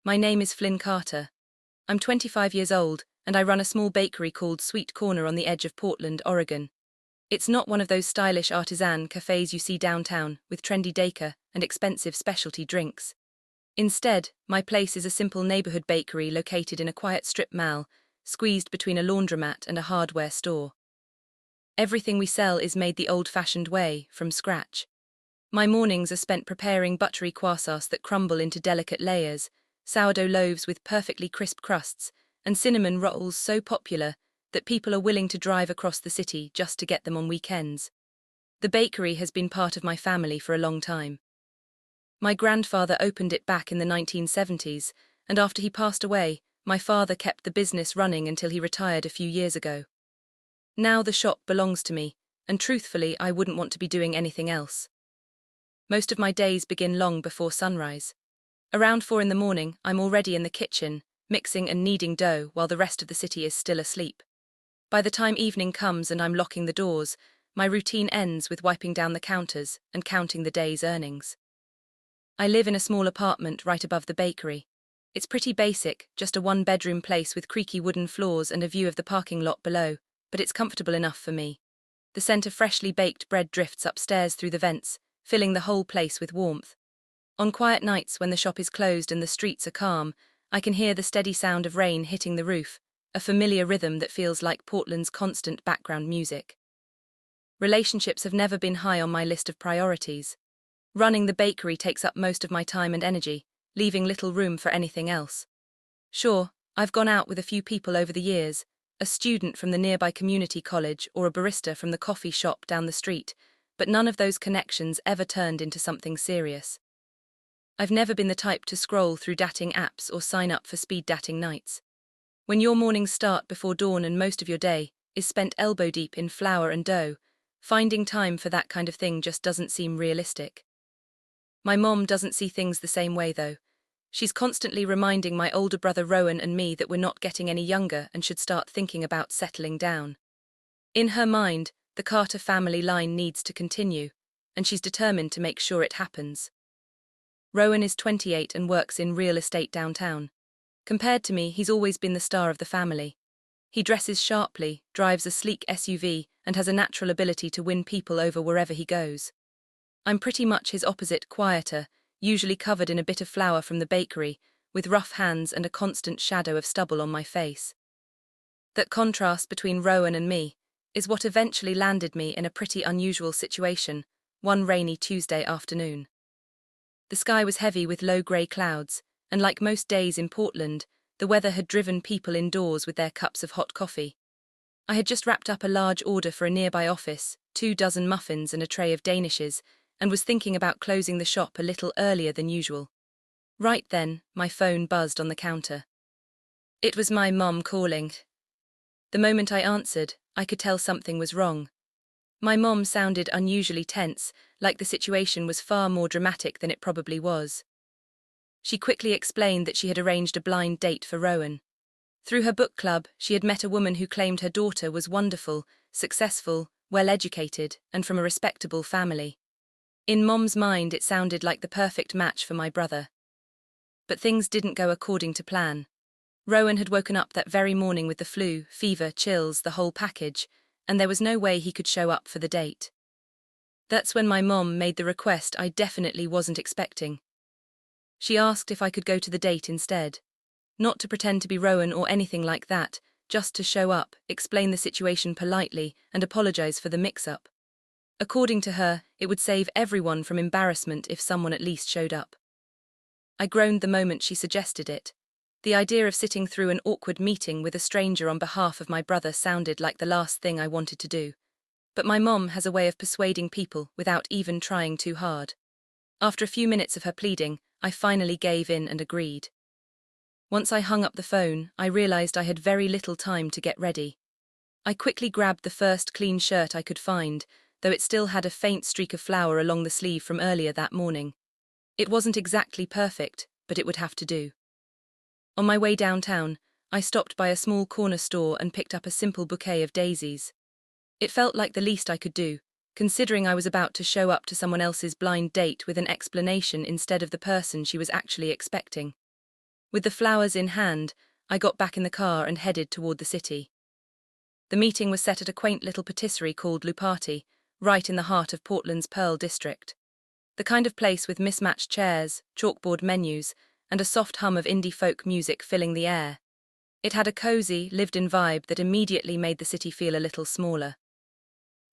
My name is Flynn Carter. I'm 25 years old, and I run a small bakery called Sweet Corner on the edge of Portland, Oregon. It's not one of those stylish artisan cafes you see downtown, with trendy decor and expensive specialty drinks. Instead, my place is a simple neighborhood bakery located in a quiet strip mall, squeezed between a laundromat and a hardware store. Everything we sell is made the old-fashioned way, from scratch. My mornings are spent preparing buttery croissants that crumble into delicate layers, sourdough loaves with perfectly crisp crusts, and cinnamon rolls so popular that people are willing to drive across the city just to get them on weekends. The bakery has been part of my family for a long time. My grandfather opened it back in the 1970s, and after he passed away, my father kept the business running until he retired a few years ago. Now the shop belongs to me, and truthfully, I wouldn't want to be doing anything else. Most of my days begin long before sunrise. Around 4 in the morning, I'm already in the kitchen, mixing and kneading dough while the rest of the city is still asleep. By the time evening comes and I'm locking the doors, my routine ends with wiping down the counters and counting the day's earnings. I live in a small apartment right above the bakery. It's pretty basic, just a one-bedroom place with creaky wooden floors and a view of the parking lot below, but it's comfortable enough for me. The scent of freshly baked bread drifts upstairs through the vents, filling the whole place with warmth. On quiet nights when the shop is closed and the streets are calm, I can hear the steady sound of rain hitting the roof, a familiar rhythm that feels like Portland's constant background music. Relationships have never been high on my list of priorities. Running the bakery takes up most of my time and energy, leaving little room for anything else. Sure, I've gone out with a few people over the years, a student from the nearby community college or a barista from the coffee shop down the street, but none of those connections ever turned into something serious. I've never been the type to scroll through dating apps or sign up for speed dating nights. When your mornings start before dawn and most of your day is spent elbow-deep in flour and dough, finding time for that kind of thing just doesn't seem realistic. My mom doesn't see things the same way, though. She's constantly reminding my older brother Rowan and me that we're not getting any younger and should start thinking about settling down. In her mind, the Carter family line needs to continue, and she's determined to make sure it happens. Rowan is 28 and works in real estate downtown. Compared to me, he's always been the star of the family. He dresses sharply, drives a sleek SUV, and has a natural ability to win people over wherever he goes. I'm pretty much his opposite, quieter, usually covered in a bit of flour from the bakery, with rough hands and a constant shadow of stubble on my face. That contrast between Rowan and me is what eventually landed me in a pretty unusual situation, one rainy Tuesday afternoon. The sky was heavy with low grey clouds, and like most days in Portland, the weather had driven people indoors with their cups of hot coffee. I had just wrapped up a large order for a nearby office, 24 muffins and a tray of danishes, and was thinking about closing the shop a little earlier than usual. Right then, my phone buzzed on the counter. It was my mom calling. The moment I answered, I could tell something was wrong. My mom sounded unusually tense, like the situation was far more dramatic than it probably was. She quickly explained that she had arranged a blind date for Rowan. Through her book club, she had met a woman who claimed her daughter was wonderful, successful, well-educated, and from a respectable family. In Mom's mind, it sounded like the perfect match for my brother. But things didn't go according to plan. Rowan had woken up that very morning with the flu, fever, chills, the whole package, and there was no way he could show up for the date. That's when my mom made the request I definitely wasn't expecting. She asked if I could go to the date instead. Not to pretend to be Rowan or anything like that, just to show up, explain the situation politely, and apologize for the mix-up. According to her, it would save everyone from embarrassment if someone at least showed up. I groaned the moment she suggested it. The idea of sitting through an awkward meeting with a stranger on behalf of my brother sounded like the last thing I wanted to do. But my mom has a way of persuading people without even trying too hard. After a few minutes of her pleading, I finally gave in and agreed. Once I hung up the phone, I realized I had very little time to get ready. I quickly grabbed the first clean shirt I could find, though it still had a faint streak of flour along the sleeve from earlier that morning. It wasn't exactly perfect, but it would have to do. On my way downtown, I stopped by a small corner store and picked up a simple bouquet of daisies. It felt like the least I could do, considering I was about to show up to someone else's blind date with an explanation instead of the person she was actually expecting. With the flowers in hand, I got back in the car and headed toward the city. The meeting was set at a quaint little patisserie called Lupati, right in the heart of Portland's Pearl District. The kind of place with mismatched chairs, chalkboard menus, and a soft hum of indie folk music filling the air. It had a cozy, lived-in vibe that immediately made the city feel a little smaller.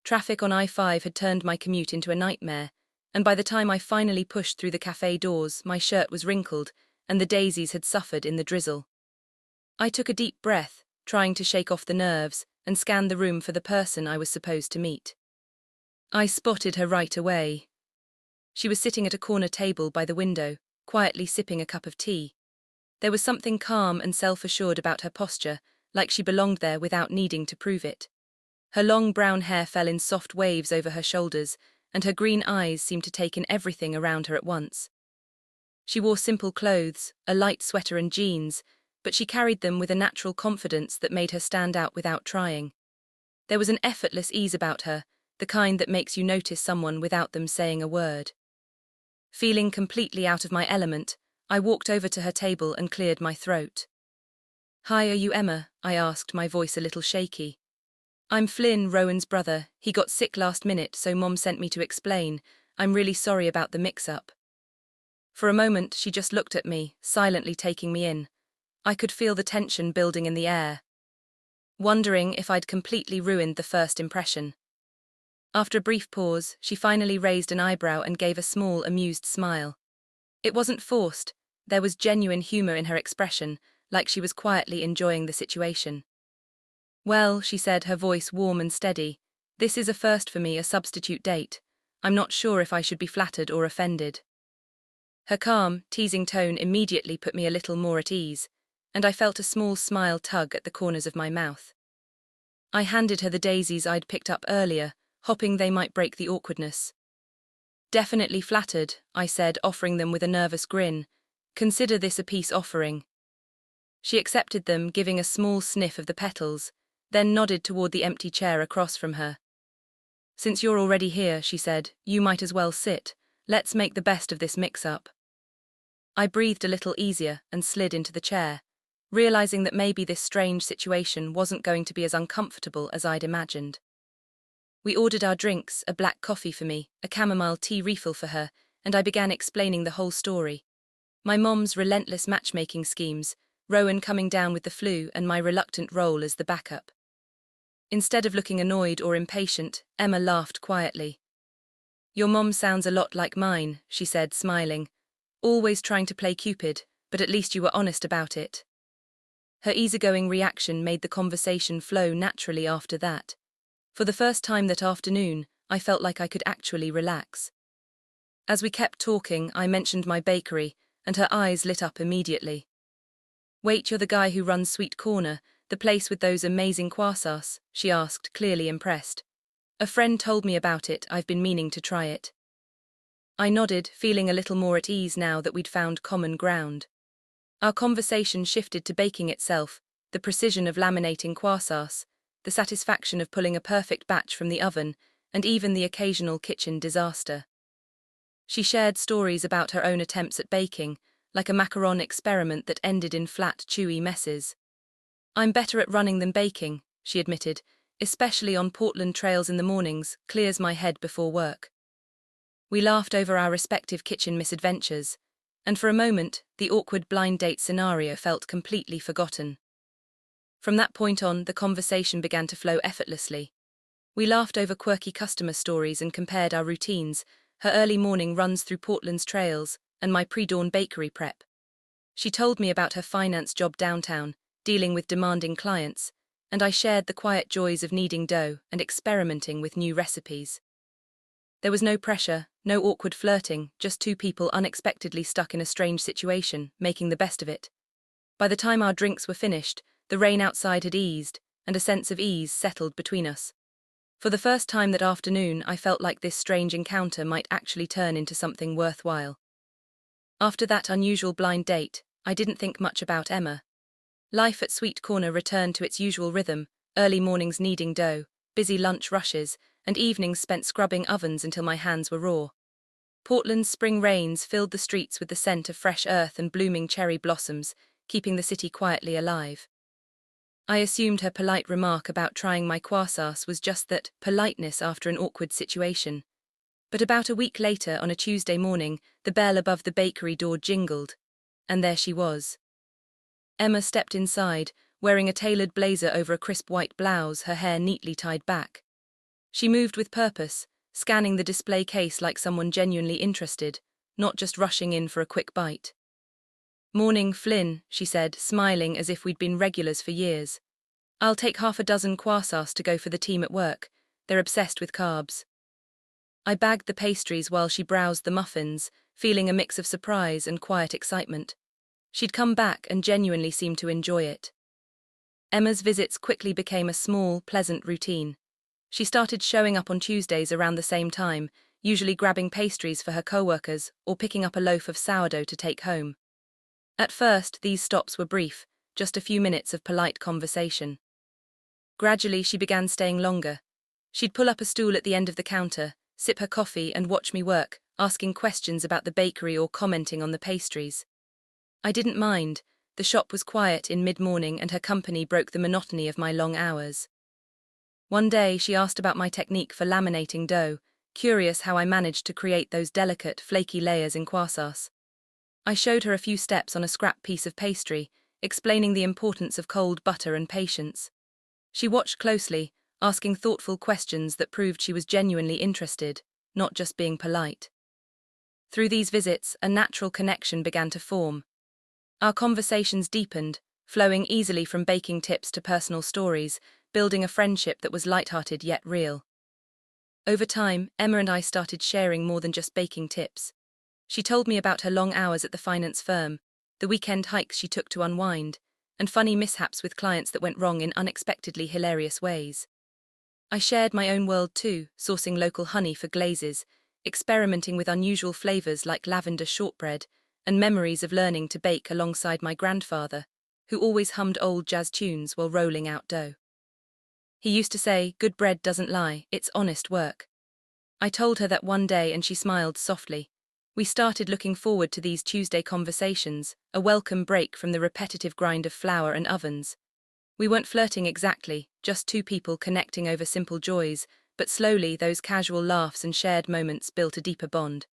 Traffic on I-5 had turned my commute into a nightmare, and by the time I finally pushed through the cafe doors, my shirt was wrinkled, and the daisies had suffered in the drizzle. I took a deep breath, trying to shake off the nerves, and scanned the room for the person I was supposed to meet. I spotted her right away. She was sitting at a corner table by the window, quietly sipping a cup of tea. There was something calm and self-assured about her posture, like she belonged there without needing to prove it. Her long brown hair fell in soft waves over her shoulders, and her green eyes seemed to take in everything around her at once. She wore simple clothes, a light sweater and jeans, but she carried them with a natural confidence that made her stand out without trying. There was an effortless ease about her, the kind that makes you notice someone without them saying a word. Feeling completely out of my element, I walked over to her table and cleared my throat. "Hi, are you Emma?" I asked, my voice a little shaky. "I'm Flynn, Rowan's brother. He got sick last minute, so Mom sent me to explain. I'm really sorry about the mix-up." For a moment, she just looked at me, silently taking me in. I could feel the tension building in the air, wondering if I'd completely ruined the first impression. After a brief pause, she finally raised an eyebrow and gave a small, amused smile. It wasn't forced. There was genuine humor in her expression, like she was quietly enjoying the situation. "Well," she said, her voice warm and steady, "this is a first for me, a substitute date. I'm not sure if I should be flattered or offended." Her calm, teasing tone immediately put me a little more at ease, and I felt a small smile tug at the corners of my mouth. I handed her the daisies I'd picked up earlier, hoping they might break the awkwardness. "Definitely flattered," I said, offering them with a nervous grin. "Consider this a peace offering." She accepted them, giving a small sniff of the petals, then nodded toward the empty chair across from her. "Since you're already here," she said, "you might as well sit. Let's make the best of this mix-up." I breathed a little easier and slid into the chair, realizing that maybe this strange situation wasn't going to be as uncomfortable as I'd imagined. We ordered our drinks, a black coffee for me, a chamomile tea refill for her, and I began explaining the whole story. My mom's relentless matchmaking schemes, Rowan coming down with the flu, and my reluctant role as the backup. Instead of looking annoyed or impatient, Emma laughed quietly. "Your mom sounds a lot like mine," she said, smiling. "Always trying to play Cupid, but at least you were honest about it." Her easygoing reaction made the conversation flow naturally after that. For the first time that afternoon, I felt like I could actually relax. As we kept talking, I mentioned my bakery, and her eyes lit up immediately. "Wait, you're the guy who runs Sweet Corner, the place with those amazing croissants?" she asked, clearly impressed. "A friend told me about it, I've been meaning to try it." I nodded, feeling a little more at ease now that we'd found common ground. Our conversation shifted to baking itself, the precision of laminating croissants, the satisfaction of pulling a perfect batch from the oven, and even the occasional kitchen disaster. She shared stories about her own attempts at baking, like a macaron experiment that ended in flat, chewy messes. "I'm better at running than baking," she admitted, "especially on Portland trails in the mornings, clears my head before work." We laughed over our respective kitchen misadventures, and for a moment, the awkward blind date scenario felt completely forgotten. From that point on, the conversation began to flow effortlessly. We laughed over quirky customer stories and compared our routines, her early morning runs through Portland's trails, and my pre-dawn bakery prep. She told me about her finance job downtown, dealing with demanding clients, and I shared the quiet joys of kneading dough and experimenting with new recipes. There was no pressure, no awkward flirting, just two people unexpectedly stuck in a strange situation, making the best of it. By the time our drinks were finished, the rain outside had eased, and a sense of ease settled between us. For the first time that afternoon, I felt like this strange encounter might actually turn into something worthwhile. After that unusual blind date, I didn't think much about Emma. Life at Sweet Corner returned to its usual rhythm, early mornings kneading dough, busy lunch rushes, and evenings spent scrubbing ovens until my hands were raw. Portland's spring rains filled the streets with the scent of fresh earth and blooming cherry blossoms, keeping the city quietly alive. I assumed her polite remark about trying my croissants was just that politeness after an awkward situation. But about a week later, on a Tuesday morning, the bell above the bakery door jingled, and there she was. Emma stepped inside, wearing a tailored blazer over a crisp white blouse, her hair neatly tied back. She moved with purpose, scanning the display case like someone genuinely interested, not just rushing in for a quick bite. "Morning, Flynn," she said, smiling as if we'd been regulars for years. "I'll take half a dozen croissants to go for the team at work. They're obsessed with carbs." I bagged the pastries while she browsed the muffins, feeling a mix of surprise and quiet excitement. She'd come back and genuinely seemed to enjoy it. Emma's visits quickly became a small, pleasant routine. She started showing up on Tuesdays around the same time, usually grabbing pastries for her co-workers or picking up a loaf of sourdough to take home. At first, these stops were brief, just a few minutes of polite conversation. Gradually, she began staying longer. She'd pull up a stool at the end of the counter, sip her coffee and watch me work, asking questions about the bakery or commenting on the pastries. I didn't mind. The shop was quiet in mid-morning and her company broke the monotony of my long hours. One day, she asked about my technique for laminating dough, curious how I managed to create those delicate, flaky layers in croissants. I showed her a few steps on a scrap piece of pastry, explaining the importance of cold butter and patience. She watched closely, asking thoughtful questions that proved she was genuinely interested, not just being polite. Through these visits, a natural connection began to form. Our conversations deepened, flowing easily from baking tips to personal stories, building a friendship that was lighthearted yet real. Over time, Emma and I started sharing more than just baking tips. She told me about her long hours at the finance firm, the weekend hikes she took to unwind, and funny mishaps with clients that went wrong in unexpectedly hilarious ways. I shared my own world too, sourcing local honey for glazes, experimenting with unusual flavors like lavender shortbread, and memories of learning to bake alongside my grandfather, who always hummed old jazz tunes while rolling out dough. He used to say, "Good bread doesn't lie, it's honest work." I told her that one day and she smiled softly. We started looking forward to these Tuesday conversations, a welcome break from the repetitive grind of flour and ovens. We weren't flirting exactly, just two people connecting over simple joys, but slowly those casual laughs and shared moments built a deeper bond.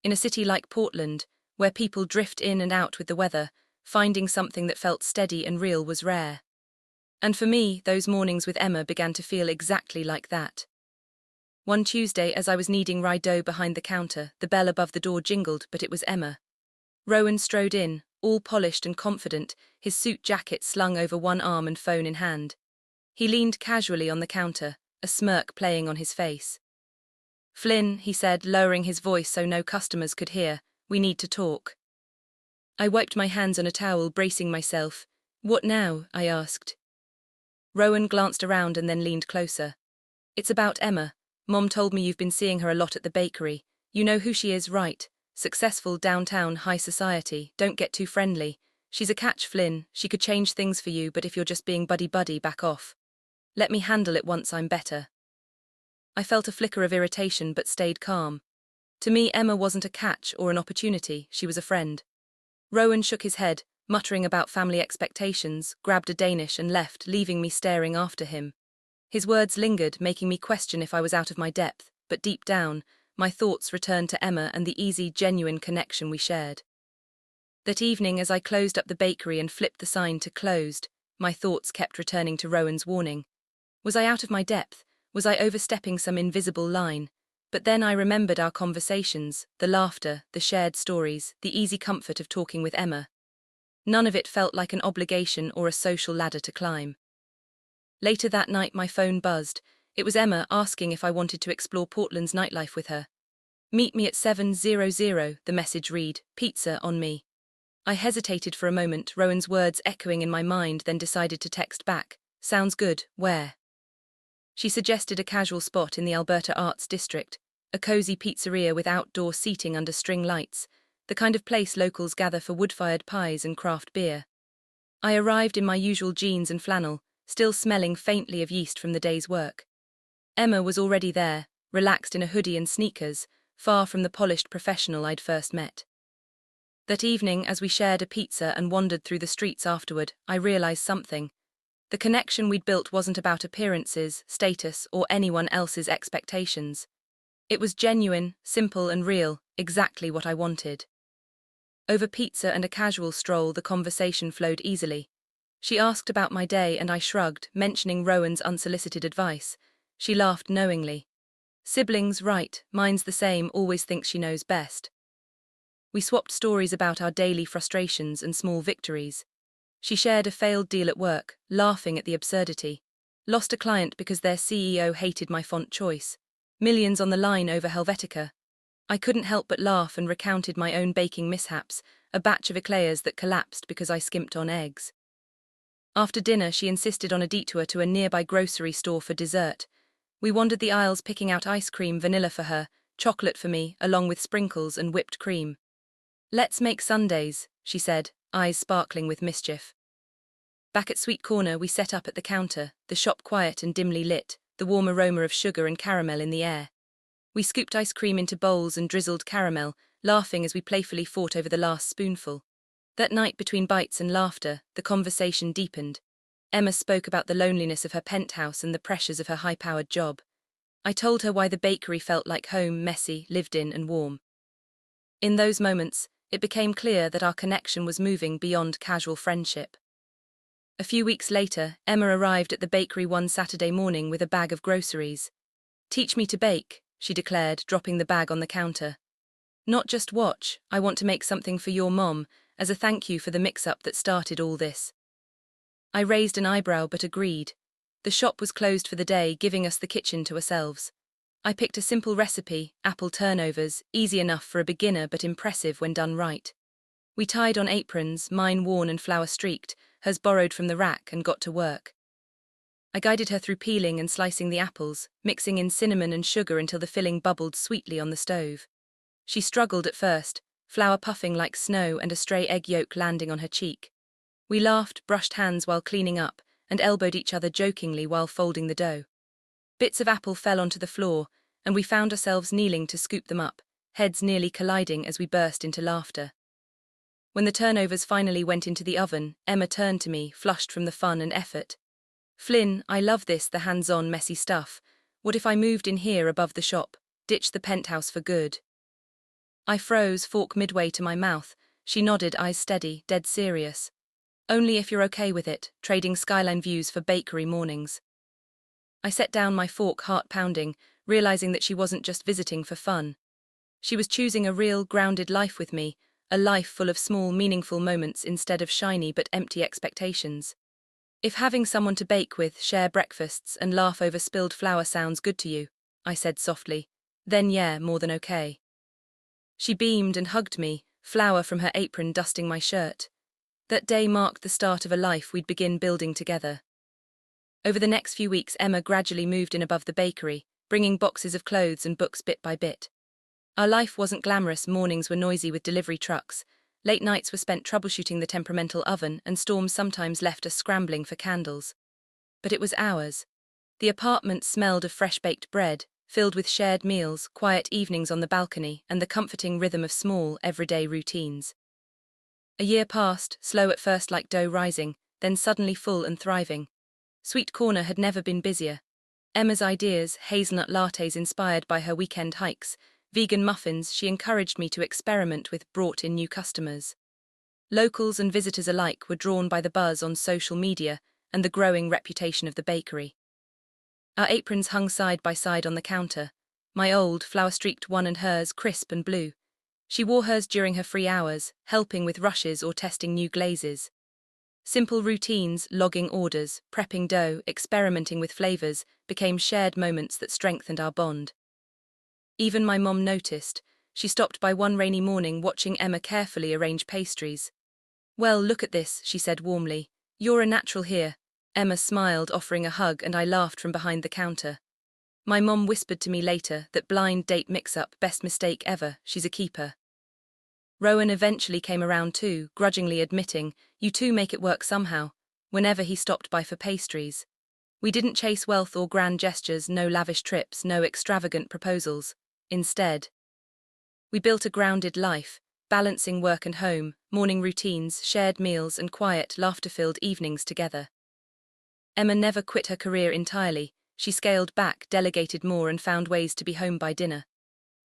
In a city like Portland, where people drift in and out with the weather, finding something that felt steady and real was rare. And for me, those mornings with Emma began to feel exactly like that. One Tuesday, as I was kneading rye dough behind the counter, the bell above the door jingled, but it was Emma. Rowan strode in, all polished and confident, his suit jacket slung over one arm and phone in hand. He leaned casually on the counter, a smirk playing on his face. "Flynn," he said, lowering his voice so no customers could hear, "we need to talk." I wiped my hands on a towel, bracing myself. "What now?" I asked. Rowan glanced around and then leaned closer. "It's about Emma. Mom told me you've been seeing her a lot at the bakery. You know who she is, right? Successful downtown high society, don't get too friendly. She's a catch, Flynn, she could change things for you, but if you're just being buddy-buddy, back off. Let me handle it once I'm better." I felt a flicker of irritation but stayed calm. To me, Emma wasn't a catch or an opportunity, she was a friend. Rowan shook his head, muttering about family expectations, grabbed a Danish and left, leaving me staring after him. His words lingered, making me question if I was out of my depth, but deep down, my thoughts returned to Emma and the easy, genuine connection we shared. That evening, as I closed up the bakery and flipped the sign to closed, my thoughts kept returning to Rowan's warning. Was I out of my depth? Was I overstepping some invisible line? But then I remembered our conversations, the laughter, the shared stories, the easy comfort of talking with Emma. None of it felt like an obligation or a social ladder to climb. Later that night my phone buzzed. It was Emma asking if I wanted to explore Portland's nightlife with her. "Meet me at 7:00, the message read, "Pizza on me." I hesitated for a moment, Rowan's words echoing in my mind, then decided to text back. "Sounds good, where?" She suggested a casual spot in the Alberta Arts District, a cozy pizzeria with outdoor seating under string lights, the kind of place locals gather for wood-fired pies and craft beer. I arrived in my usual jeans and flannel, still smelling faintly of yeast from the day's work. Emma was already there, relaxed in a hoodie and sneakers, far from the polished professional I'd first met. That evening, as we shared a pizza and wandered through the streets afterward, I realized something. The connection we'd built wasn't about appearances, status, or anyone else's expectations. It was genuine, simple, and real, exactly what I wanted. Over pizza and a casual stroll, the conversation flowed easily. She asked about my day and I shrugged, mentioning Rowan's unsolicited advice. She laughed knowingly. Siblings, right, mine's the same, always thinks she knows best. We swapped stories about our daily frustrations and small victories. She shared a failed deal at work, laughing at the absurdity. Lost a client because their CEO hated my font choice. Millions on the line over Helvetica. I couldn't help but laugh and recounted my own baking mishaps, a batch of eclairs that collapsed because I skimped on eggs. After dinner, she insisted on a detour to a nearby grocery store for dessert. We wandered the aisles picking out ice cream, vanilla for her, chocolate for me, along with sprinkles and whipped cream. "Let's make sundaes," she said, eyes sparkling with mischief. Back at Sweet Corner, we set up at the counter, the shop quiet and dimly lit, the warm aroma of sugar and caramel in the air. We scooped ice cream into bowls and drizzled caramel, laughing as we playfully fought over the last spoonful. That night, between bites and laughter, the conversation deepened. Emma spoke about the loneliness of her penthouse and the pressures of her high-powered job. I told her why the bakery felt like home, messy, lived in, and warm. In those moments, it became clear that our connection was moving beyond casual friendship. A few weeks later, Emma arrived at the bakery one Saturday morning with a bag of groceries. "Teach me to bake," she declared, dropping the bag on the counter. "Not just watch, I want to make something for your mom, as a thank you for the mix-up that started all this." I raised an eyebrow but agreed. The shop was closed for the day, giving us the kitchen to ourselves. I picked a simple recipe, apple turnovers, easy enough for a beginner but impressive when done right. We tied on aprons, mine worn and flour-streaked, hers borrowed from the rack, and got to work. I guided her through peeling and slicing the apples, mixing in cinnamon and sugar until the filling bubbled sweetly on the stove. She struggled at first, flour puffing like snow and a stray egg yolk landing on her cheek. We laughed, brushed hands while cleaning up, and elbowed each other jokingly while folding the dough. Bits of apple fell onto the floor, and we found ourselves kneeling to scoop them up, heads nearly colliding as we burst into laughter. When the turnovers finally went into the oven, Emma turned to me, flushed from the fun and effort. "Flynn, I love this, the hands-on, messy stuff. What if I moved in here above the shop, ditched the penthouse for good?" I froze, fork midway to my mouth. She nodded, eyes steady, dead serious. "Only if you're okay with it, trading skyline views for bakery mornings." I set down my fork, heart pounding, realizing that she wasn't just visiting for fun. She was choosing a real, grounded life with me, a life full of small, meaningful moments instead of shiny but empty expectations. "If having someone to bake with, share breakfasts, and laugh over spilled flour sounds good to you," I said softly, "then yeah, more than okay." She beamed and hugged me, flour from her apron dusting my shirt. That day marked the start of a life we'd begin building together. Over the next few weeks, Emma gradually moved in above the bakery, bringing boxes of clothes and books bit by bit. Our life wasn't glamorous, mornings were noisy with delivery trucks, late nights were spent troubleshooting the temperamental oven, and storms sometimes left us scrambling for candles. But it was ours. The apartment smelled of fresh-baked bread, filled with shared meals, quiet evenings on the balcony, and the comforting rhythm of small, everyday routines. A year passed, slow at first like dough rising, then suddenly full and thriving. Sweet Corner had never been busier. Emma's ideas, hazelnut lattes inspired by her weekend hikes, vegan muffins she encouraged me to experiment with, brought in new customers. Locals and visitors alike were drawn by the buzz on social media and the growing reputation of the bakery. Our aprons hung side by side on the counter, my old, flour-streaked one and hers crisp and blue. She wore hers during her free hours, helping with rushes or testing new glazes. Simple routines, logging orders, prepping dough, experimenting with flavors, became shared moments that strengthened our bond. Even my mom noticed. She stopped by one rainy morning watching Emma carefully arrange pastries. "Well, look at this," she said warmly. "You're a natural here." Emma smiled, offering a hug, and I laughed from behind the counter. My mom whispered to me later that blind date mix-up, best mistake ever, she's a keeper. Rowan eventually came around too, grudgingly admitting, "You two make it work somehow," whenever he stopped by for pastries. We didn't chase wealth or grand gestures, no lavish trips, no extravagant proposals. Instead, we built a grounded life, balancing work and home, morning routines, shared meals, and quiet, laughter-filled evenings together. Emma never quit her career entirely. She scaled back, delegated more, and found ways to be home by dinner.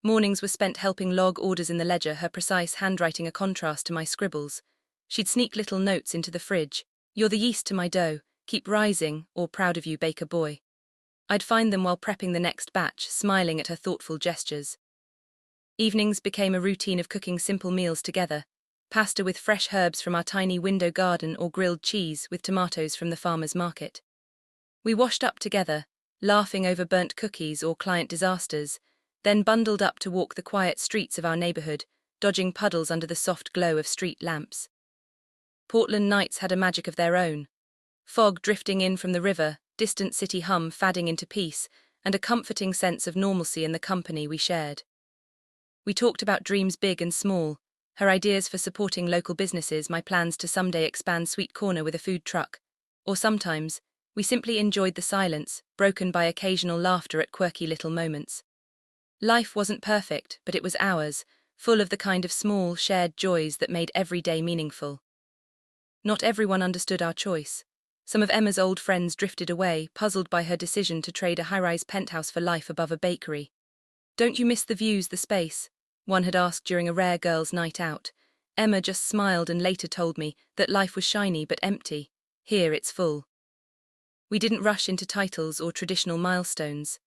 Mornings were spent helping log orders in the ledger, her precise handwriting a contrast to my scribbles. She'd sneak little notes into the fridge. "You're the yeast to my dough, keep rising," or "proud of you, baker boy." I'd find them while prepping the next batch, smiling at her thoughtful gestures. Evenings became a routine of cooking simple meals together. Pasta with fresh herbs from our tiny window garden, or grilled cheese with tomatoes from the farmer's market. We washed up together, laughing over burnt cookies or client disasters, then bundled up to walk the quiet streets of our neighborhood, dodging puddles under the soft glow of street lamps. Portland nights had a magic of their own. Fog drifting in from the river, distant city hum fading into peace, and a comforting sense of normalcy in the company we shared. We talked about dreams big and small, her ideas for supporting local businesses, my plans to someday expand Sweet Corner with a food truck. Or sometimes, we simply enjoyed the silence, broken by occasional laughter at quirky little moments. Life wasn't perfect, but it was ours, full of the kind of small, shared joys that made every day meaningful. Not everyone understood our choice. Some of Emma's old friends drifted away, puzzled by her decision to trade a high-rise penthouse for life above a bakery. "Don't you miss the views, the space?" one had asked during a rare girls' night out. Emma just smiled and later told me that life was shiny but empty. Here it's full. We didn't rush into titles or traditional milestones.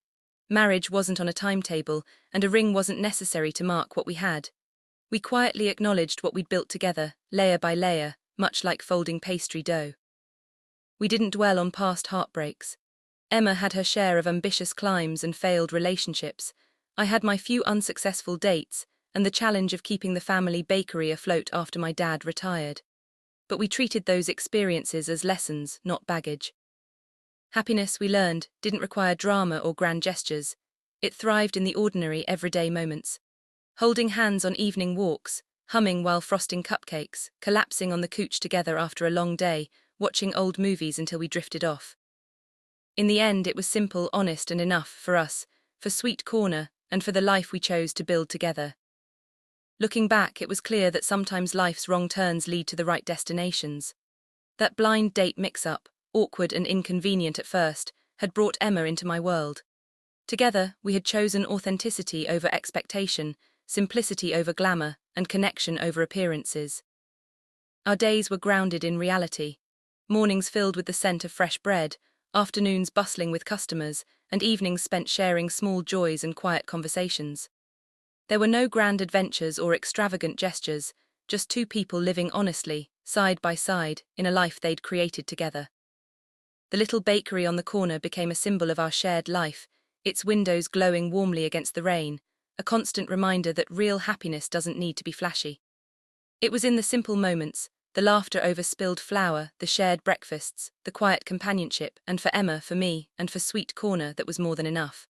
Marriage wasn't on a timetable, and a ring wasn't necessary to mark what we had. We quietly acknowledged what we'd built together, layer by layer, much like folding pastry dough. We didn't dwell on past heartbreaks. Emma had her share of ambitious climbs and failed relationships. I had my few unsuccessful dates, and the challenge of keeping the family bakery afloat after my dad retired. But we treated those experiences as lessons, not baggage. Happiness, we learned, didn't require drama or grand gestures. It thrived in the ordinary, everyday moments. Holding hands on evening walks, humming while frosting cupcakes, collapsing on the couch together after a long day, watching old movies until we drifted off. In the end, it was simple, honest, and enough for us, for Sweet Corner, and for the life we chose to build together. Looking back, it was clear that sometimes life's wrong turns lead to the right destinations. That blind date mix-up, awkward and inconvenient at first, had brought Emma into my world. Together, we had chosen authenticity over expectation, simplicity over glamour, and connection over appearances. Our days were grounded in reality. Mornings filled with the scent of fresh bread, afternoons bustling with customers, and evenings spent sharing small joys and quiet conversations. There were no grand adventures or extravagant gestures, just two people living honestly, side by side, in a life they'd created together. The little bakery on the corner became a symbol of our shared life, its windows glowing warmly against the rain, a constant reminder that real happiness doesn't need to be flashy. It was in the simple moments, the laughter over spilled flour, the shared breakfasts, the quiet companionship, and for Emma, for me, and for Sweet Corner, that was more than enough.